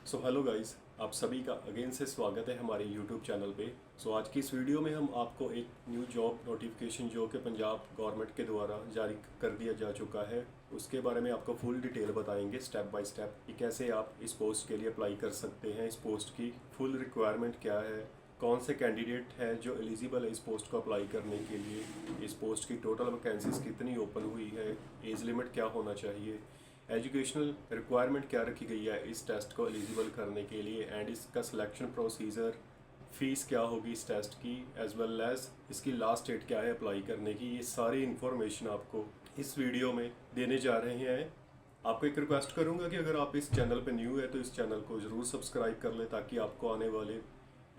So hello guys, आप सभी का अगेन से स्वागत है हमारे यूट्यूब चैनल पे। आज की इस वीडियो में हम आपको एक न्यू जॉब नोटिफिकेशन जो कि पंजाब गवर्नमेंट के द्वारा जारी कर दिया जा चुका है, उसके बारे में आपको फुल डिटेल बताएंगे स्टेप बाय स्टेप कि कैसे आप इस पोस्ट के लिए अप्लाई कर सकते हैं। इस पोस्ट की फुल रिक्वायरमेंट क्या है, कौन से कैंडिडेट है जो एलिजिबल है इस पोस्ट को अप्लाई करने के लिए, इस पोस्ट की टोटल वैकेंसीज कितनी ओपन हुई है, एज लिमिट क्या होना चाहिए, एजुकेशनल रिक्वायरमेंट क्या रखी गई है इस टेस्ट को एलिजिबल करने के लिए, एंड इसका सिलेक्शन प्रोसीजर, फीस क्या होगी इस टेस्ट की, एज वेल एज इसकी लास्ट डेट क्या है अप्लाई करने की। ये सारी इन्फॉर्मेशन आपको इस वीडियो में देने जा रहे हैं। आपको एक रिक्वेस्ट करूंगा कि अगर आप इस चैनल पर न्यू है तो इस चैनल को ज़रूर सब्सक्राइब कर लें ताकि आपको आने वाले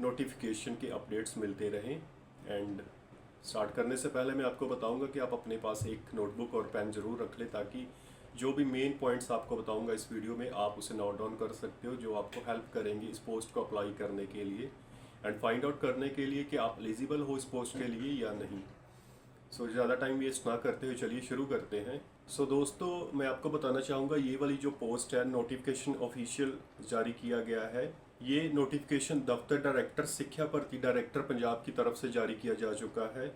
नोटिफिकेशन के अपडेट्स मिलते रहें। एंड स्टार्ट करने से पहले मैं आपको बताऊंगा कि आप अपने पास एक नोटबुक और पेन ज़रूर रख लें ताकि जो भी मेन पॉइंट्स आपको बताऊंगा इस वीडियो में आप उसे नोट डाउन कर सकते हो, जो आपको हेल्प करेंगे इस पोस्ट को अप्लाई करने के लिए एंड फाइंड आउट करने के लिए कि आप एलिजिबल हो इस पोस्ट के लिए या नहीं। ज़्यादा टाइम वेस्ट ना करते हुए चलिए शुरू करते हैं। दोस्तों, मैं आपको बताना चाहूँगा ये वाली जो पोस्ट है, नोटिफिकेशन ऑफिशियल जारी किया गया है। ये नोटिफिकेशन दफ्तर डायरेक्टर शिक्षा भर्ती डायरेक्टर पंजाब की तरफ से जारी किया जा चुका है।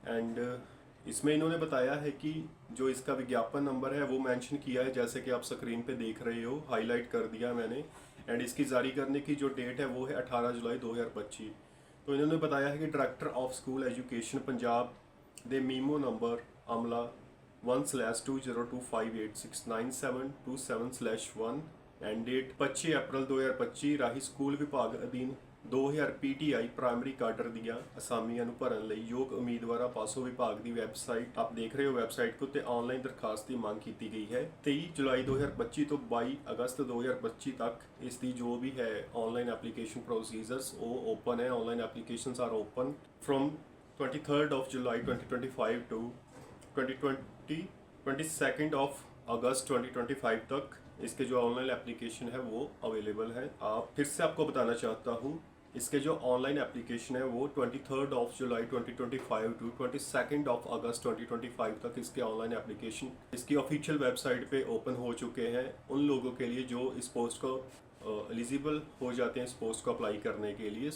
एंड इसमें इन्होंने बताया है कि जो इसका विज्ञापन नंबर है वो मेंशन किया है, जैसे कि आप स्क्रीन पे देख रहे हो, हाईलाइट कर दिया मैंने। एंड इसकी जारी करने की जो डेट है वो है 18 जुलाई 2025। तो इन्होंने बताया है कि director of school education Punjab they memo number अमला 1/2025869727/1 एंड डेट 25 अप्रैल 2025 ਰਾਹੀਂ ਸਕੂਲ ਵਿਭਾਗ ਅਧੀਨ 2000 ਪੀਟੀਆਈ ਪ੍ਰਾਇਮਰੀ ਕਾਡਰ ਦੀਆਂ ਅਸਾਮੀਆਂ ਨੂੰ ਭਰਨ ਲਈ ਯੋਗ ਉਮੀਦਵਾਰਾਂ ਪਾਸੋਂ ਵਿਭਾਗ ਦੀ ਵੈਬਸਾਈਟ ਆਪ ਦੇਖ ਰਹੇ ਹੋ ਵੈਬਸਾਈਟ ਉੱਤੇ ਆਨਲਾਈਨ ਦਰਖਾਸਤ ਦੀ ਮੰਗ ਕੀਤੀ ਗਈ ਹੈ। 23 ਜੁਲਾਈ 2025 ਤੋਂ 22 ਅਗਸਤ 2025 ਤੱਕ ਇਸ ਦੀ ਜੋ ਵੀ ਹੈ ਆਨਲਾਈਨ ਐਪਲੀਕੇਸ਼ਨ ਪ੍ਰੋਸੀਜਰਸ ਉਹ ਓਪਨ ਹੈ। Online applications are open from 23rd of July 2025 to 22nd of अगस्त 2025 तक इसके जो ऑनलाइन एप्लीकेशन है वो अवेलेबल है। आप फिर से आपको बताना चाहता हूँ, इसके जो ऑनलाइन एप्लीकेशन है वो 23rd of जुलाई 2025 टू 22nd of अगस्त 2025 तक इसके ऑनलाइन एप्लीकेशन इसकी ऑफिशियल वेबसाइट पे ओपन हो चुके हैं उन लोगों के लिए जो इस पोस्ट को एलिजिबल हो जाते हैं इस पोस्ट को अप्लाई करने के लिए।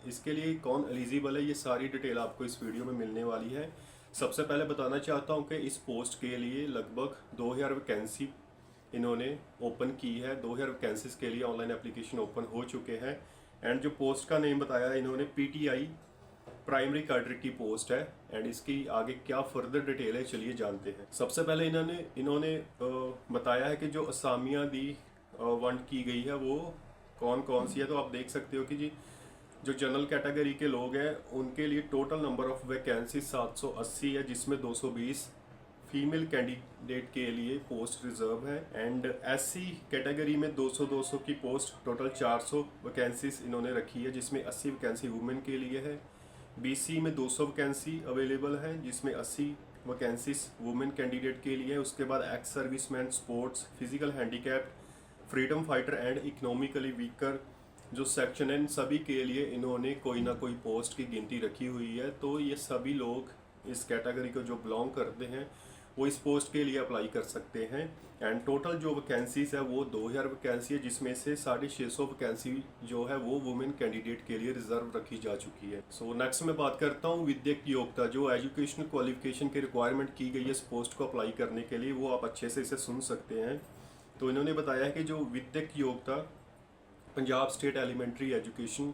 इसके लिए कौन एलिजिबल है ये सारी डिटेल आपको इस वीडियो में मिलने वाली है। सबसे पहले बताना चाहता हूँ कि इस पोस्ट के लिए लगभग 2000 वैकेंसी इन्होंने ओपन की है। 2000 वैकेंसीज के लिए ऑनलाइन एप्लीकेशन ओपन हो चुके हैं। एंड जो पोस्ट का नेम बताया इन्होंने पीटीआई प्राइमरी कैडर की पोस्ट है। एंड इसकी आगे क्या फर्दर डिटेल है चलिए जानते हैं। सबसे पहले इन्होंने बताया है कि जो असामियाँ दी वंट की गई है वो कौन कौन सी है। तो आप देख सकते हो कि जी जो जनरल कैटेगरी के लोग हैं उनके लिए टोटल नंबर ऑफ वैकेंसी 780 है, जिसमें 220 फीमेल कैंडिडेट के लिए पोस्ट रिजर्व है। एंड एससी कैटेगरी में 200 की पोस्ट, टोटल 400 वैकेंसीज इन्होंने रखी है, जिसमें 80 वैकेंसी वुमेन के लिए है। बीसी में 200 वैकेंसी अवेलेबल है, जिसमें 80 वैकेंसीज वुमेन कैंडिडेट के लिए है। उसके बाद ex serviceman, sports, physical handicap, freedom fighter and economically weaker जो सेक्शन है, इन सभी के लिए इन्होंने कोई ना कोई पोस्ट की गिनती रखी हुई है। तो ये सभी लोग इस कैटेगरी को जो बिलोंग करते हैं वो इस पोस्ट के लिए अप्लाई कर सकते हैं। एंड टोटल जो वैकेंसीज है वो 2000 वैकेंसी है, जिसमें से 650 वैकेंसी जो है वो वुमेन कैंडिडेट के लिए रिजर्व रखी जा चुकी है। नेक्स्ट मैं बात करता हूँ विद्यक योग्यता, जो एजुकेशनल क्वालिफिकेशन की रिक्वायरमेंट की गई है इस पोस्ट को अप्लाई करने के लिए, वो आप अच्छे से इसे सुन सकते हैं। तो इन्होंने बताया है कि जो विद्यक योग्यता Punjab state elementary education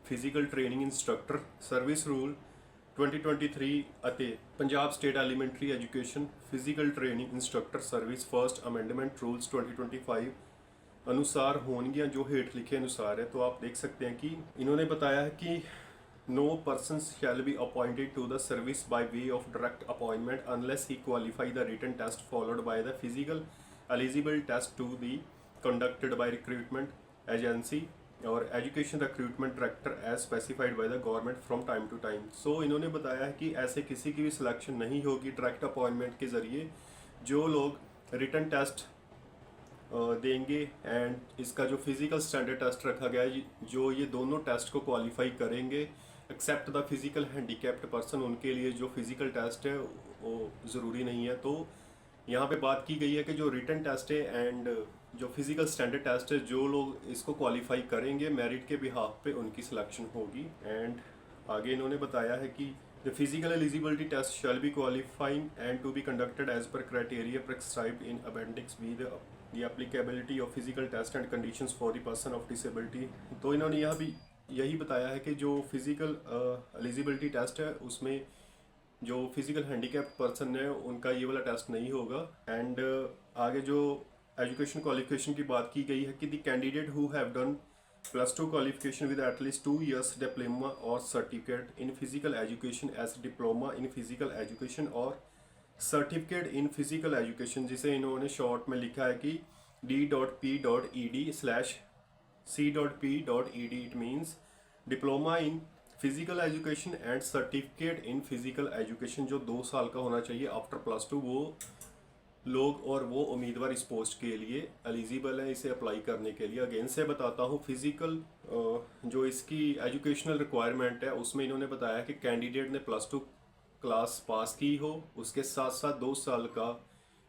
physical training instructor service rule 2023 ਅਤੇ Punjab state elementary education physical training instructor service first amendment rules 2025 अनुसार होंगियां, जो हेठ लिखे अनुसार है। तो आप देख सकते हैं कि इन्होंने बताया है कि no person shall be appointed to the service by way of direct appointment unless he qualify the written test followed by the physical eligible test to be conducted by recruitment agency और education recruitment director as specified by the government from time to time. इन्होंने बताया है कि ऐसे किसी की भी selection नहीं होगी डायरेक्ट अपॉइंटमेंट के ज़रिए। जो लोग रिटन टेस्ट देंगे एंड इसका जो फिजिकल स्टैंडर्ड टेस्ट रखा गया है, जो ये दोनों टेस्ट को क्वालिफाई करेंगे except the physical handicapped person, उनके लिए जो फिजिकल टेस्ट है वो ज़रूरी नहीं है। तो यहाँ पे बात की गई है कि जो रिटन टेस्ट है एंड जो फिजिकल स्टैंडर्ड टेस्ट है, जो लोग इसको क्वालिफाई करेंगे मेरिट के बिहाफ पे उनकी सिलेक्शन होगी। एंड आगे इन्होंने बताया है कि the physical eligibility test shall be qualifying and to be conducted as per criteria prescribed in appendix B the applicability of physical test and conditions for the person of disability. तो इन्होंने यहाँ भी यही बताया है कि जो फिजिकल एलिजिबिलिटी टेस्ट है उसमें जो फिजिकल हैंडीकैप्ड पर्सन है उनका ये वाला टेस्ट नहीं होगा। एंड आगे जो एजुकेशन क्वालिफिकेशन की बात की गई है कि the candidate who have done +2 qualification with at least 2 years diploma और certificate in physical education as diploma in physical education और सर्टिफिकेट इन फिजिकल एजुकेशन, जिसे इन्होंने शॉर्ट में लिखा है कि D.P.ED/C.P.ED। It means diploma in physical education and certificate in physical education, जो 2 साल का होना चाहिए आफ्टर +2। वो लोग और वो उम्मीदवार इस पोस्ट के लिए एलिजिबल है इसे अप्लाई करने के लिए। अगेन से बताता हूँ, फिजिकल जो इसकी एजुकेशनल रिक्वायरमेंट है उसमें इन्होंने बताया कि कैंडिडेट ने +2 क्लास पास की हो, उसके साथ साथ 2 साल का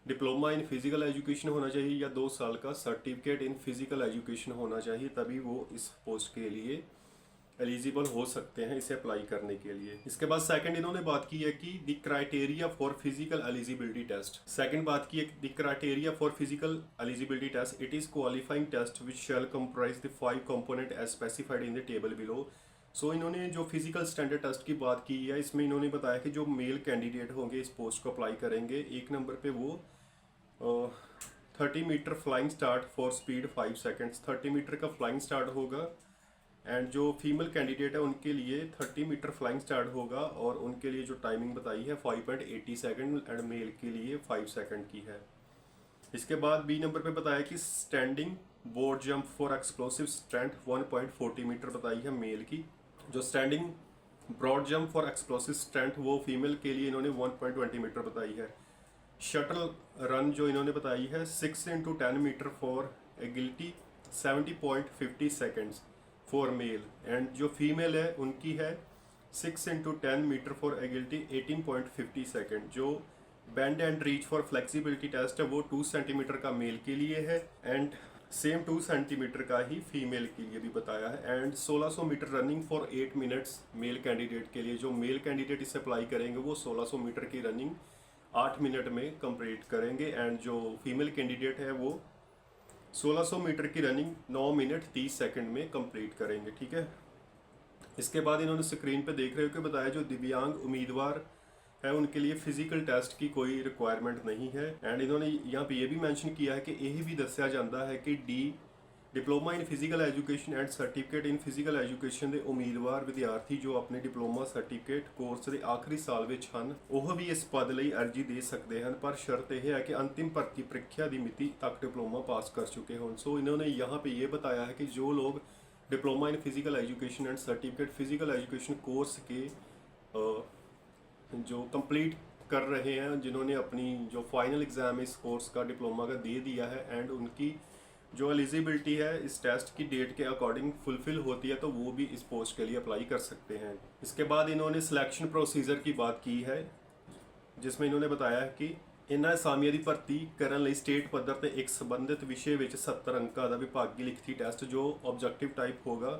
डिप्लोमा इन फिजिकल एजुकेशन होना चाहिए या 2 साल का सर्टिफिकेट इन फिजिकल एजुकेशन होना चाहिए, तभी वो इस पोस्ट के लिए एलिजिबल हो सकते हैं इसे अप्लाई करने के लिए। इसके बाद सेकंड इन्होंने बात की है कि the criteria for physical eligibility test. Second बात की है the criteria for physical eligibility test, it is qualifying test which shall comprise the 5 component as specified in the table below. So इन्होंने जो फिजिकल स्टैंडर्ड टेस्ट की बात की है इसमें इन्होंने बताया कि जो मेल कैंडिडेट होंगे इस पोस्ट को अप्लाई करेंगे, 1 नंबर पे वो 30 metre flying start for speed 5 seconds, 30 metre का फ्लाइंग स्टार्ट होगा। एंड जो फीमेल कैंडिडेट है उनके लिए 30 मीटर फ्लाइंग स्टार्ट होगा और उनके लिए जो टाइमिंग बताई है 5.80 सेकेंड एंड मेल के लिए 5 सेकेंड की है। इसके बाद बी नंबर पे बताया कि standing board jump for explosive strength 1.40 metre बताई है मेल की। जो standing broad jump for explosive strength वो फीमेल के लिए इन्होंने 1.20 मीटर बताई है। शटल रन जो इन्होंने बताई है 6 × 10 meter for agility 70.50 seconds for male. And जो फीमेल है उनकी है 6 × 10 मीटर फॉर एगिलिटी 18.50 सेकेंड। जो bend and reach for flexibility test है वो 2 सेंटीमीटर का मेल के लिए है एंड सेम 2 सेंटीमीटर का ही फीमेल के लिए भी बताया है। And 1600 metre running for 8 minutes male candidate के लिए, जो मेल कैंडिडेट इसे अप्लाई करेंगे वो 1600 मीटर की रनिंग 8 मिनट में कंप्लीट करेंगे। एंड जो फीमेल कैंडिडेट है वो 1600 मीटर की रनिंग 9 मिनट 30 सेकंड में कंप्लीट करेंगे। ठीक है, इसके बाद इन्होंने स्क्रीन पे देख रहे हो कि बताया जो दिव्यांग उम्मीदवार है उनके लिए फिजिकल टेस्ट की कोई रिक्वायरमेंट नहीं है। एंड इन्होंने यहाँ पे ये भी मेंशन किया है कि यही भी दस्या जाता है कि diploma in physical education and certificate in physical education ਦੇ ਉਮੀਦਵਾਰ ਵਿਦਿਆਰਥੀ ਜੋ ਆਪਣੇ ਡਿਪਲੋਮਾ ਸਰਟੀਫਿਕੇਟ ਕੋਰਸ ਦੇ ਆਖਰੀ ਸਾਲ ਵਿੱਚ ਹਨ ਉਹ ਵੀ ਇਸ ਪਦ ਲਈ ਅਰਜ਼ੀ ਦੇ ਸਕਦੇ ਹਨ, पर शर्त यह है कि अंतिम भर्ती परीक्षा की मिति तक डिप्लोमा पास कर चुके हों। सो इन्होंने यहाँ पे ये बताया है कि जो लोग diploma in physical education and certificate physical education course के जो कंप्लीट कर रहे हैं, जिन्होंने अपनी जो फाइनल एग्ज़ाम इस कोर्स का डिप्लोमा का दे दिया है एंड उनकी जो एलिजिबिलिटी है इस टेस्ट की डेट के अकॉर्डिंग फुलफिल होती है तो वो भी इस पोस्ट के लिए अप्लाई कर सकते हैं। इसके बाद इन्होंने सिलेक्शन प्रोसीजर की बात की है जिसमें इन्होंने बताया है कि इन्हां असामियां ਦੀ ਭਰਤੀ ਕਰਨ ਲਈ ਸਟੇਟ ਪੱਧਰ ਤੇ ਇੱਕ ਸੰਬੰਧਿਤ ਵਿਸ਼ੇ ਵਿੱਚ 70 अंकों का विभागीय लिखती टेस्ट जो ऑब्जेक्टिव टाइप होगा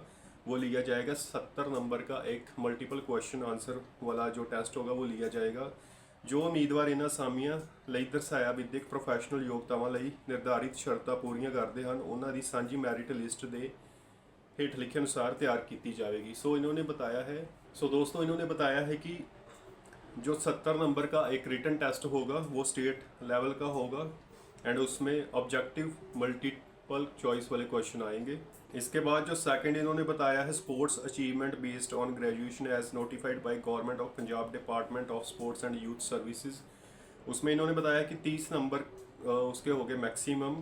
वो लिया जाएगा। 70 नंबर का एक मल्टीपल क्वेश्चन आंसर वाला जो टेस्ट होगा वो लिया जाएगा। जो उम्मीदवार इन्हां ਅਸਾਮੀਆਂ ਲਈ ਦਰਸਾਇਆ ਵਿਦਿਅਕ ਪ੍ਰੋਫੈਸ਼ਨਲ ਯੋਗਤਾਵਾਂ ਲਈ ਨਿਰਧਾਰਿਤ ਸ਼ਰਤਾਂ ਪੂਰੀਆਂ ਕਰਦੇ ਹਨ ਉਹਨਾਂ ਦੀ ਸਾਂਝੀ ਮੈਰਿਟ ਲਿਸਟ ਦੇ हेठ लिखे अनुसार तैयार की जाएगी। सो इन्होंने बताया है, दोस्तों इन्होंने बताया है कि जो 70 नंबर का एक रिटन टेस्ट होगा वो स्टेट लेवल का होगा एंड उसमें ऑब्जेक्टिव मल्टीपल चॉइस वाले क्वेश्चन आएंगे। इसके बाद जो सेकंड इन्होंने बताया है sports achievement based on graduation as notified by government of Punjab department of sports and youth services. उसमें इन्होंने बताया कि 30 नंबर उसके हो गए मैक्सिमम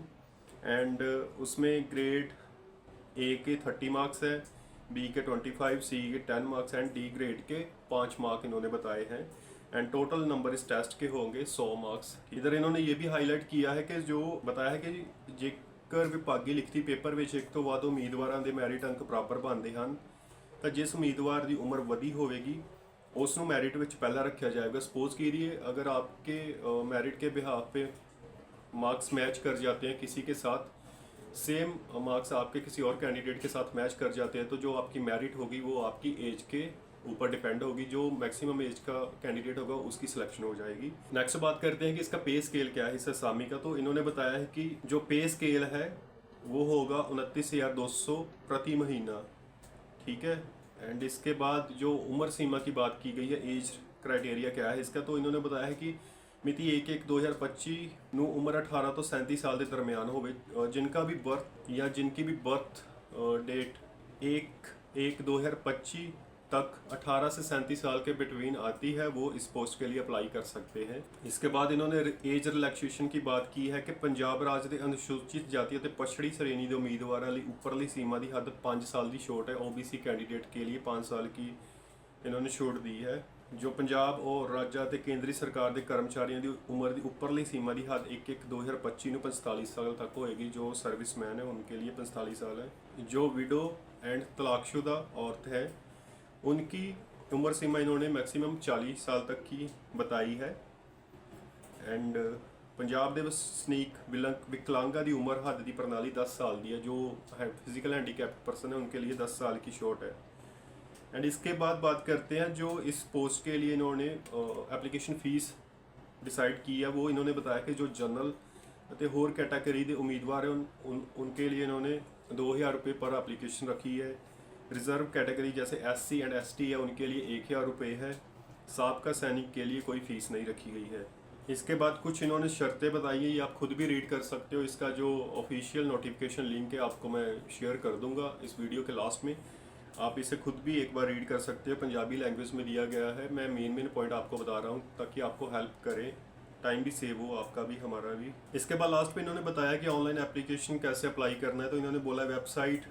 एंड उसमें ग्रेड ए के 30 मार्क्स है, बी के 25, सी के 10 मार्क्स एंड डी ग्रेड के 5 मार्क इन्होंने बताए हैं एंड टोटल नंबर इस टेस्ट के होंगे 100 मार्क्स। इधर इन्होंने ये भी हाईलाइट किया है कि जो बताया है कि जेकर विभागी लिखती पेपर में एक तो बाद उम्मीदवारों के मैरिट अंक बराबर बनते हैं तो जिस उम्मीदवार की उम्र वधी होगी उसनों मैरिट में पहला रखा जाएगा। सपोज कीजिए अगर आपके मैरिट के बिहाफ पे मार्क्स मैच कर जाते हैं किसी के साथ सेम मार्क्स आपके किसी और कैंडिडेट के साथ मैच कर जाते हैं तो जो आपकी मेरिट होगी वो आपकी एज के ऊपर डिपेंड होगी। जो मैक्सिमम एज का कैंडिडेट होगा उसकी सिलेक्शन हो जाएगी। नेक्स्ट बात करते हैं कि इसका पे स्केल क्या है इस असामी का। तो इन्होंने बताया है कि जो पे स्केल है वो होगा 29,200 प्रति महीना, ठीक है। एंड इसके बाद जो उम्र सीमा की बात की गई है, एज क्राइटेरिया क्या है इसका, तो इन्होंने बताया है कि मिति 1/1/2025 ਨੂੰ उम्र 18 ਤੋਂ 37 साल के दरमियान होवे। जिनका भी बर्थ या जिनकी भी बर्थ डेट 1/1/2025 तक 18 से 37 साल के बिटवीन आती है वो इस पोस्ट के लिए अप्लाई कर सकते हैं। इसके बाद इन्होंने एज रिलैक्सेशन की बात की है कि पंजाब राज के अनुसूचित जाति ਅਤੇ पछड़ी श्रेणी के उम्मीदवारों ਲਈ उपरली सीमा की हद 5 साल की छूट है। ओबीसी कैंडिडेट के लिए 5 साल की इन्होंने छूट दी है। जो पंजाब और राज्य ਅਤੇ केंद्रीय सरकार के कर्मचारियों की उम्र की उपरली सीमा की हद 1/1/2025 ਨੂੰ 45 साल तक होएगी। जो सर्विसमैन है उनके लिए 45 साल है। जो विडो एंड तलाकशुदा औरत है उनकी उम्र सीमा इन्होंने मैक्सिमम 40 साल तक की बताई है। एंड पंजाब के वसनीक विकलांगा की उम्र हद की प्रणाली 10 साल की है। जो है फिजिकल हैंडीकैप्ड पर्सन है उनके लिए 10 साल की छूट है। एंड इसके बाद बात करते हैं जो इस पोस्ट के लिए इन्होंने एप्लीकेशन फीस डिसाइड की है। वो इन्होंने बताया कि जो जनरल ਅਤੇ होर कैटेगरी के उम्मीदवार हैं उनके लिए इन्होंने 2,000 रुपये पर एप्लीकेशन रखी है। रिजर्व कैटेगरी जैसे SC एंड ST है उनके लिए 1,000 रुपये है। साबका सैनिक के लिए कोई फ़ीस नहीं रखी गई है। इसके बाद कुछ इन्होंने शर्तें बताई हैं, ये आप खुद भी रीड कर सकते हो। इसका जो ऑफिशियल नोटिफिकेशन लिंक है आपको मैं शेयर कर दूंगा इस वीडियो के लास्ट में, आप इसे खुद भी एक बार रीड कर सकते हो। पंजाबी लैंग्वेज में दिया गया है। मैं मेन पॉइंट आपको बता रहा हूँ ताकि आपको हेल्प करे, टाइम भी सेव हो आपका भी हमारा भी। इसके बाद लास्ट पे इन्होंने बताया कि ऑनलाइन एप्लीकेशन कैसे अप्लाई करना है। तो इन्होंने बोला वेबसाइट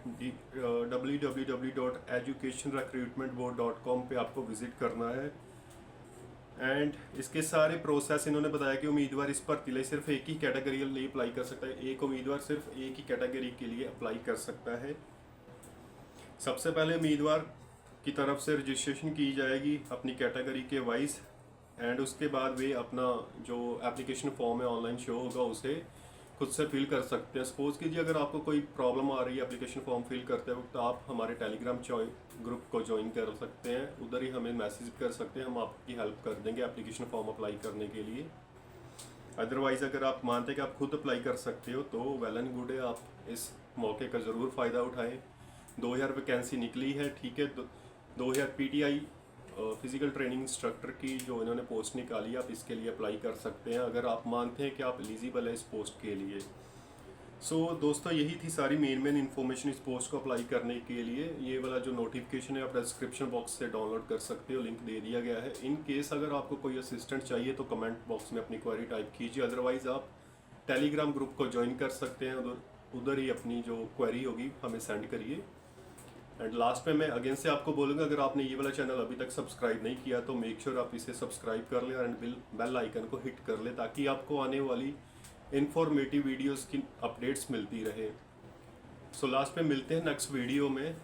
www.educationrecruitmentboard.com पे आपको विजिट करना है। एंड इसके सारे प्रोसेस इन्होंने बताया कि उम्मीदवार इस भर्ती लिए सिर्फ एक ही कैटेगरी के लिए अप्लाई कर सकता है। एक उम्मीदवार सिर्फ एक ही कैटेगरी के लिए अप्लाई कर सकता है। सबसे पहले उम्मीदवार की तरफ से रजिस्ट्रेशन की जाएगी अपनी कैटेगरी के वाइज। एंड उसके बाद वे अपना जो एप्लीकेशन फॉर्म है ऑनलाइन शो होगा उसे खुद से फिल कर सकते हैं। सपोज़ कीजिए अगर आपको कोई प्रॉब्लम आ रही है एप्लीकेशन फॉर्म फिल करते वक्त, आप हमारे टेलीग्राम ग्रुप को ज्वाइन कर सकते हैं। उधर ही हमें मैसेज कर सकते हैं, हम आपकी हेल्प कर देंगे एप्लीकेशन फॉर्म अप्लाई करने के लिए। अदरवाइज़ अगर आप मानते हैं कि आप खुद अप्लाई कर सकते हो तो वेल एंड गुड है, आप इस मौके का ज़रूर फ़ायदा उठाएँ। 2,000 वैकेंसी निकली है, ठीक है। 2,000 PTI फिज़िकल ट्रेनिंग इंस्ट्रक्टर की जो इन्होंने पोस्ट निकाली, आप इसके लिए अप्लाई कर सकते हैं अगर आप मानते हैं कि आप एलिजिबल है इस पोस्ट के लिए। सो दोस्तों यही थी सारी मेन इन्फॉर्मेशन इस पोस्ट को अप्लाई करने के लिए। ये वाला जो नोटिफिकेशन है आप डिस्क्रिप्शन बॉक्स से डाउनलोड कर सकते हो, लिंक दे दिया गया है। इन केस अगर आपको कोई असिस्टेंट चाहिए तो कमेंट बॉक्स में अपनी क्वेरी टाइप कीजिए। अदरवाइज़ आप टेलीग्राम ग्रुप को ज्वाइन कर सकते हैं, उधर ही अपनी जो क्वेरी होगी हमें सेंड करिए। एंड लास्ट में मैं अगेन से आपको बोलूँगा अगर आपने ये वाला चैनल अभी तक सब्सक्राइब नहीं किया तो मेक श्योर आप इसे सब्सक्राइब कर लें एंड बेल आइकन को हिट कर लें ताकि आपको आने वाली इंफॉर्मेटिव वीडियोस की अपडेट्स मिलती रहे। सो लास्ट में मिलते हैं नेक्स्ट वीडियो में।